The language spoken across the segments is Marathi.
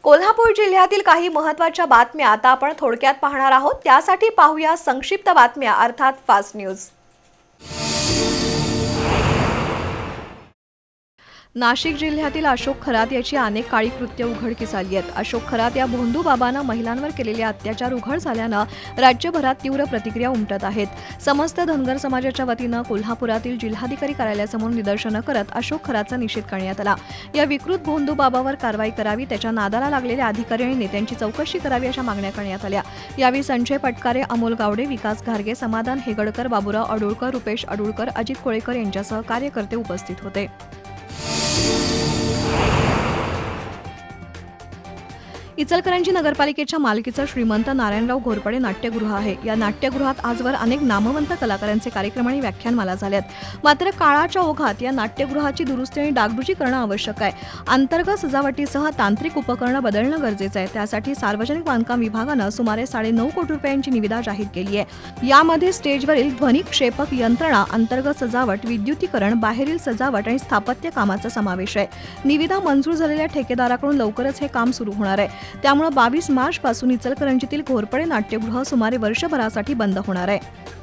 कोल्हापूर जिल्ह्यातील काही महत्त्वाच्या बातम्या आता आपण थोडक्यात पाहणार आहोत। त्यासाठी पाहूया संक्षिप्त बातम्या अर्थात फास्ट न्यूज। नाशिक जिल्ह्यातील अशोक खरात याची अनेक काळी कृत्य उघडकीस आली आहेत। अशोक खरात या भोंदू बाबांना महिलांवर केलेले अत्याचार उघड झाल्यानं राज्यभरात तीव्र प्रतिक्रिया उमटत आहेत। समस्त धनगर समाजाच्या वतीनं कोल्हापुरातील जिल्हाधिकारी कार्यालयासमोर निदर्शनं करत अशोक खरातचा निषेध करण्यात आला। या विकृत भोंदू बाबावर कारवाई करावी, त्याच्या नादाला लागलेल्या अधिकारी आणि नेत्यांची चौकशी करावी अशा मागण्या करण्यात आल्या। यावेळी संजय पटकारे, अमोल गावडे, विकास घारगे, समाधान हेगडकर, बाबूराव अडुळकर, रुपेश अडुळकर, अजित कोळेकर यांच्यासह कार्यकर्ते उपस्थित होते। इचलकरंजी नगरपालिकेच्या मालकीचं श्रीमंत नारायणराव घोरपडे नाट्यगृह आहे। या नाट्यगृहात आजवर अनेक नामवंत कलाकारांचे कार्यक्रम आणि व्याख्यानमाला झाल्यात। मात्र काळाच्या ओघात या नाट्यगृहाची दुरुस्ती आणि डागडुजी करणं आवश्यक आहे। अंतर्गत सजावटीसह तांत्रिक उपकरणं बदलणं गरजेचं आहे। त्यासाठी सार्वजनिक बांधकाम विभागानं सुमारे 9.5 कोटी रुपयांची निविदा जाहीर केली आहे। यामध्ये स्टेजवरील ध्वनिक्षेपक यंत्रणा, अंतर्गत सजावट, विद्युतीकरण, बाहेरील सजावट आणि स्थापत्य कामाचा समावेश आहे। निविदा मंजूर झालेल्या ठेकेदाराकडून लवकरच हे काम सुरू होणार आहे। त्यामुळे 22 मार्च पासून इचलकरंजीतील घोरपडे नाट्यगृह सुमारे वर्षभरासाठी बंद होणार आहे।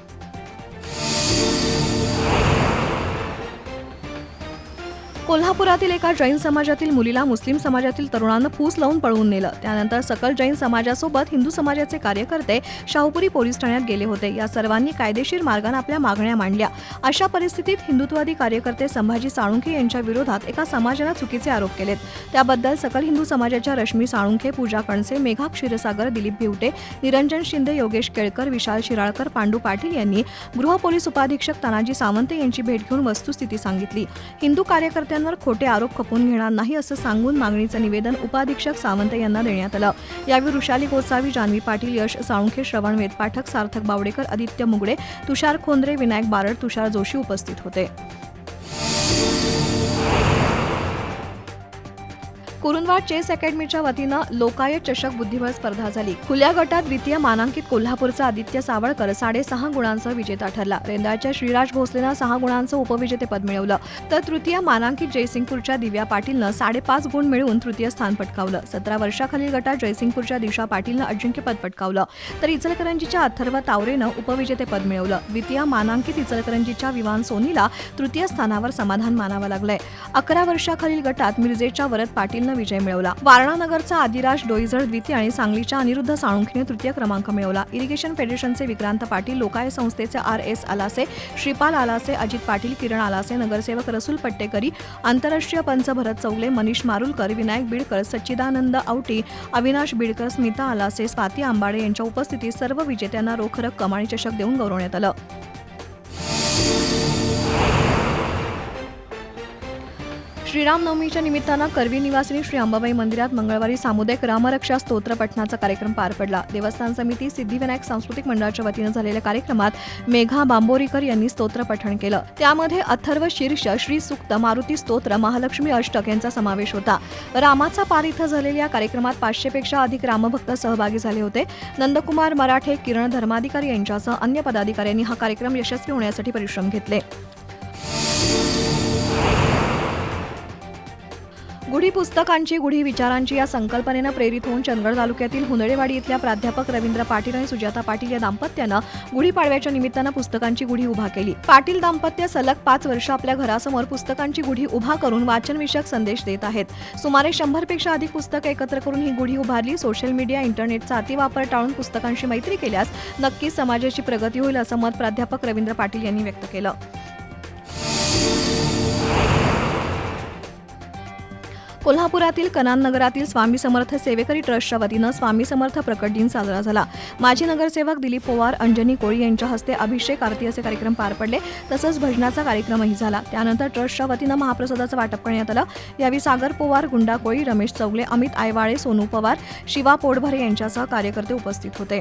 कोल्हापुरातील एका जैन समाजातील मुलीला मुस्लिम समाजातील तरुणांना फूस लावून पळवून नेलं। त्यानंतर सकल जैन समाजासोबत हिंदू समाजाचे कार्यकर्ते शाहूपुरी पोलीस ठाण्यात गेले होते। या सर्वांनी कायदेशीर मार्गाने आपल्या मागण्या मांडल्या। अशा परिस्थितीत हिंदुत्ववादी कार्यकर्ते संभाजी साळुंखे यांच्या विरोधात एका समाजाला चुकीचे आरोप केलेत। त्याबद्दल सकल हिंदू समाजाच्या रश्मी साळुंखे, पूजा कणसे, मेघा क्षीरसागर, दिलीप भिवटे, निरंजन शिंदे, योगेश केळकर, विशाल शिराळकर, पांडू पाटील यांनी गृह पोलीस उपाधीक्षक तानाजी सावंत यांची भेट घेऊन वस्तुस्थिती सांगितली। हिंदू कार्यकर्त्यांवर खोटे आरोप खपवून घेणार नाही असं सांगून मागणीचं निवेदन उपाधीक्षक सावंत यांना देण्यात आलं। यावेळी वृषाली गोसावी, जान्हवी पाटील, यश साळुंखे, श्रवण वेदपाठक, सार्थक बावडेकर, आदित्य मुगडे, तुषार खोंद्रे, विनायक बारड, तुषार जोशी उपस्थित होते। कुरुंदवाड चेस अकॅडमीच्या वतीनं लोकायत चषक बुद्धिबळ स्पर्धा झाली। खुल्या गटात द्वितीय मानांकित कोल्हापूरचा आदित्य सावळकर 6.5 गुणांसह विजेता ठरला। रेंदाळच्या श्रीराज भोसलेनं 6 गुणांचं उपविजेतेपद मिळवलं, तर तृतीय मानांकित जयसिंगपूरच्या दिव्या पाटीलनं 5.5 गुण मिळवून तृतीय स्थान पटकावलं। 17 वर्षाखालील गटात जयसिंगपूरच्या दिशा पाटीलनं अजिंक्यपद पटकावलं, तर इचलकरंजीच्या अथर्व तावरेनं उपविजेतेपद मिळवलं। द्वितीय मानांकित इचलकरंजीच्या विवान सोनीला तृतीय स्थानावर समाधान मानावं लागलंय। 11 वर्षाखालील गटात मिरजेच्या वरद पाटील विजय मिळवला। वारणा नगरचा आदिराज डोईजळ द्वितीय आणि सांगलीच्या अनिरुद्ध साळुंखेने तृतीय क्रमांक मिळवला। इरिगेशन फेडरेशनचे विक्रांत पाटील, लोकाय संस्थेचे RS आलासे, श्रीपाल आलासे, अजित पाटील, किरण आलासे, नगरसेवक रसूल पट्टेकरी, आंतरराष्ट्रीय पंच भरत चौगले, मनीष मारुलकर, विनायक बिडकर, सच्चिदानंद औटी, अविनाश बिडकर, स्मिता आलासे, स्वाती आंबाडे यांच्या उपस्थितीत सर्व विजेत्यांना रोख रक्कम आणि चषक देऊन गौरवण्यात आलं। श्रीरामनवमीच्या निमित्तानं करवी निवासिनी श्री अंबाबाई मंदिरात मंगळवारी सामुदायिक रामरक्षा स्तोत्र पठणाचा कार्यक्रम पार पडला। देवस्थान समिती, सिद्धिविनायक सांस्कृतिक मंडळाच्या वतीनं झालेल्या कार्यक्रमात मेघा बांबोरीकर यांनी स्तोत्र पठण केलं। त्यामध्ये अथर्व शीर्ष, श्री सूक्त, मारुती स्तोत्र, महालक्ष्मी अष्टक यांचा समावेश होता। रामाचा पार इथं झालेल्या या कार्यक्रमात 500 पेक्षा अधिक रामभक्त सहभागी झाले होते। नंदकुमार मराठे, किरण धर्माधिकारी यांच्यासह अन्य पदाधिकाऱ्यांनी हा कार्यक्रम यशस्वी होण्यासाठी परिश्रम घेतले। गुढी पुस्तकांची, गुढी विचारांची या संकल्पनेनं प्रेरित होऊन चंदगड तालुक्यातील हुंदडेवाडी इथल्या प्राध्यापक रवींद्र पाटील आणि सुजाता पाटील या दाम्पत्यानं गुढीपाडव्याच्या निमित्तानं पुस्तकांची गुढी उभा केली। पाटील दाम्पत्य सलग 5 वर्ष आपल्या घरासमोर पुस्तकांची गुढी उभा करून वाचनविषयक संदेश देत आहेत। सुमारे 100 पेक्षा अधिक पुस्तकं एकत्र करून ही गुढी उभारली। सोशल मीडिया, इंटरनेटचा अतिवापर टाळून पुस्तकांशी मैत्री केल्यास नक्कीच समाजाची प्रगती होईल असं मत प्राध्यापक रवींद्र पाटील यांनी व्यक्त केलं। कोल्हापुरातील कनान नगरातील स्वामी समर्थ सेवेकरी ट्रस्टच्या वतीनं स्वामी समर्थ प्रकट दिन साजरा झाला। माजी नगरसेवक दिलीप पवार, अंजनी कोळी यांच्या हस्ते अभिषेक, आरती असे कार्यक्रम पार पडले, तसंच भजनाचा कार्यक्रमही झाला। त्यानंतर ट्रस्टच्या वतीनं महाप्रसादाचं वाटप करण्यात आलं। यावेळी सागर पवार, गुंडा कोळी, रमेश चौगले, अमित आयवाळे, सोनू पवार, शिवा पोटभरे यांच्यासह कार्यकर्ते उपस्थित होते।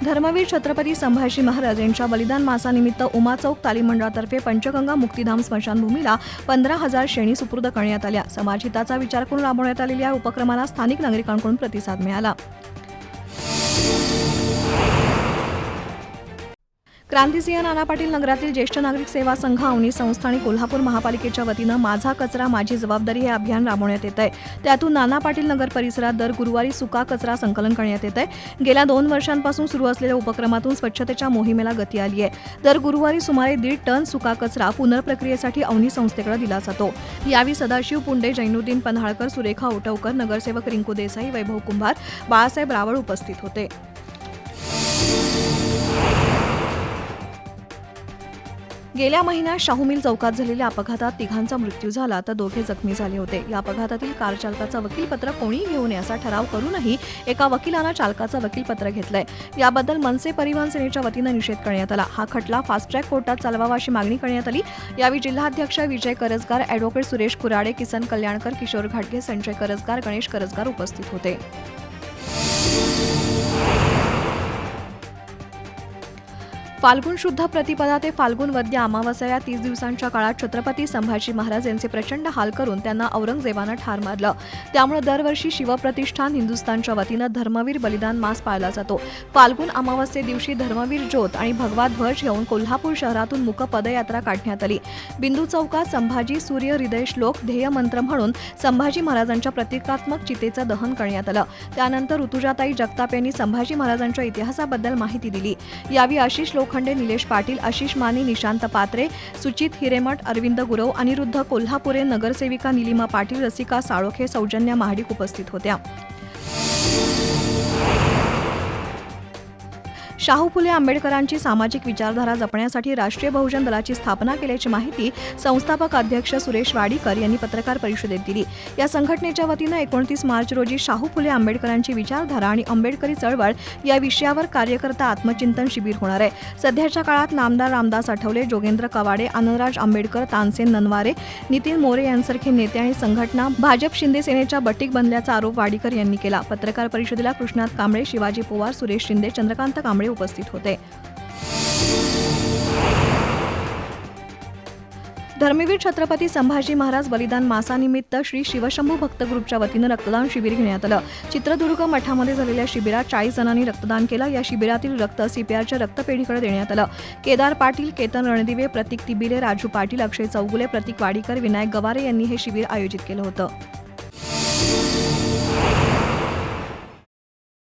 धर्मवीर छत्रपती संभाजी महाराज यांच्या बलिदान मासानिमित्त उमा चौक तालीम मंडळातर्फे पंचगंगा मुक्तिधाम स्मशानभूमीला 15,000 शेणी सुपूर्द करण्यात आल्या। समाजहिताचा विचार करून राबवण्यात आलेल्या या उपक्रमाला स्थानिक नागरिकांकडून प्रतिसाद मिळाला। क्रांतिसिंह नाना पाटील नगरातील ज्येष्ठ नागरिक सेवा संघ अवनी संस्था आणि कोल्हापूर महापालिकेच्या वतीनं माझा कचरा माझी जबाबदारी हे अभियान राबवण्यात येत आहे. त्यातून नाना पाटील नगर परिसरात दर गुरुवारी सुका कचरा संकलन करण्यात येत आहे. गेल्या 2 वर्षांपासून सुरू असलेल्या उपक्रमातून स्वच्छतेच्या मोहिमेला गती आली आहे. दर गुरुवारी सुमारे 1.5 टन सुका कचरा पुनर्प्रक्रियेसाठी अवनी संस्थेकडे दिला जातो. यावेळी सदाशिव पुंडे, जैनुद्दीन पन्हाळकर, सुरेखा ओटवकर, नगरसेवक रिंकू देसाई, वैभव कुंभार, बाळासाहेब रावळ उपस्थित होते. गेल्या महिन्यात शाहू मिल चौकात झालेल्या अपघातात 3घांचा मृत्यू झाला तर 2 जखमी झाले होते. या अपघातातील कार चालकाचं वकीलपत्र कोणीही घेऊ नये असा ठराव करूनही एका वकिलानं चालकाचं वकीलपत्र घेतलंय. याबद्दल मनसे परिवहन सेनेच्या वतीनं निषेध करण्यात आला. हा खटला फास्ट ट्रॅक कोर्टात चालवावा अशी मागणी करण्यात आली. यावेळी जिल्हाध्यक्ष विजय करजगार, ॲडव्होकेट सुरेश कुराडे, किसन कल्याणकर, किशोर घाटगे, संजय करजगार, गणेश करजगार उपस्थित होते. फाल्गुन शुद्ध प्रतिपदा ते फाल्गुन वद्य अमावस्या या 30 दिवसांच्या काळात छत्रपती संभाजी महाराज यांचे प्रचंड हाल करून त्यांना औरंगजेबानं ठार मारलं. त्यामुळे दरवर्षी शिवप्रतिष्ठान हिंदुस्थानच्या वतीनं धर्मवीर बलिदान मास पाळला जातो. फाल्गुन अमावस्ये दिवशी धर्मवीर ज्योत आणि भगवा ध्वज घेऊन कोल्हापूर शहरातून मूक पदयात्रा काढण्यात आली. बिंदू चौकात संभाजी सूर्य हृदय श्लोक ध्येय मंत्र म्हणून संभाजी महाराजांच्या प्रतिकात्मक चितेचं दहन करण्यात आलं. त्यानंतर ऋतुजाताई जगताप यांनी संभाजी महाराजांच्या इतिहासाबद्दल माहिती दिली. यावेळी आशिष खंडे, निलेश पाटील, आशिष माने, निशांत पात्रे, सुचित हिरेमठ, अरविंद गुरव, अनिरुद्ध कोल्हापुरे, नगरसेविका निलिमा पाटील, रसिका साळोखे, सौजन्या महाडिक उपस्थित होत्या. शाहू फुले आंबेडकरांची सामाजिक विचारधारा जपण्यासाठी राष्ट्रीय बहुजन दलाची स्थापना केल्याची माहिती संस्थापक अध्यक्ष सुरेश वाडीकर यांनी पत्रकार परिषदेत दिली. या संघटनेच्या वतीनं 29 मार्च रोजी शाहू फुले आंबेडकरांची विचारधारा आणि आंबेडकरी चळवळ या विषयावर कार्यकर्ता आत्मचिंतन शिबिर होणार आहे. सध्याच्या काळात नामदार रामदास आठवले, जोगेंद्र कवाडे, आनंदराज आंबेडकर, तानसेन ननवारे, नितीन मोरे यांसारखे नेते आणि संघटना भाजप शिंदे सेनेच्या बटीक बनल्याचा आरोप वाडीकर यांनी केला. पत्रकार परिषदेला कृष्णात कांबळे, शिवाजी पवार, सुरेश शिंदे, चंद्रकांत कांबळे उपस्थित होते. धर्मवीर छत्रपती संभाजी महाराज बलिदान मासानिमित्त श्री शिवशंभू भक्त ग्रुपच्या वतीनं रक्तदान शिबिर घेण्यात आलं. चित्रदुर्ग मठामध्ये झालेल्या शिबिरात 40 जणांनी रक्तदान केलं. या शिबिरातील रक्त सीपीआरच्या रक्तपेढीकडे देण्यात आलं. केदार पाटील, केतन रणदिवे, प्रतीक तिबिले, राजू पाटील, अक्षय चौगुले, प्रतीक वाडीकर, विनायक गवारे यांनी हे शिबिर आयोजित केलं होतं.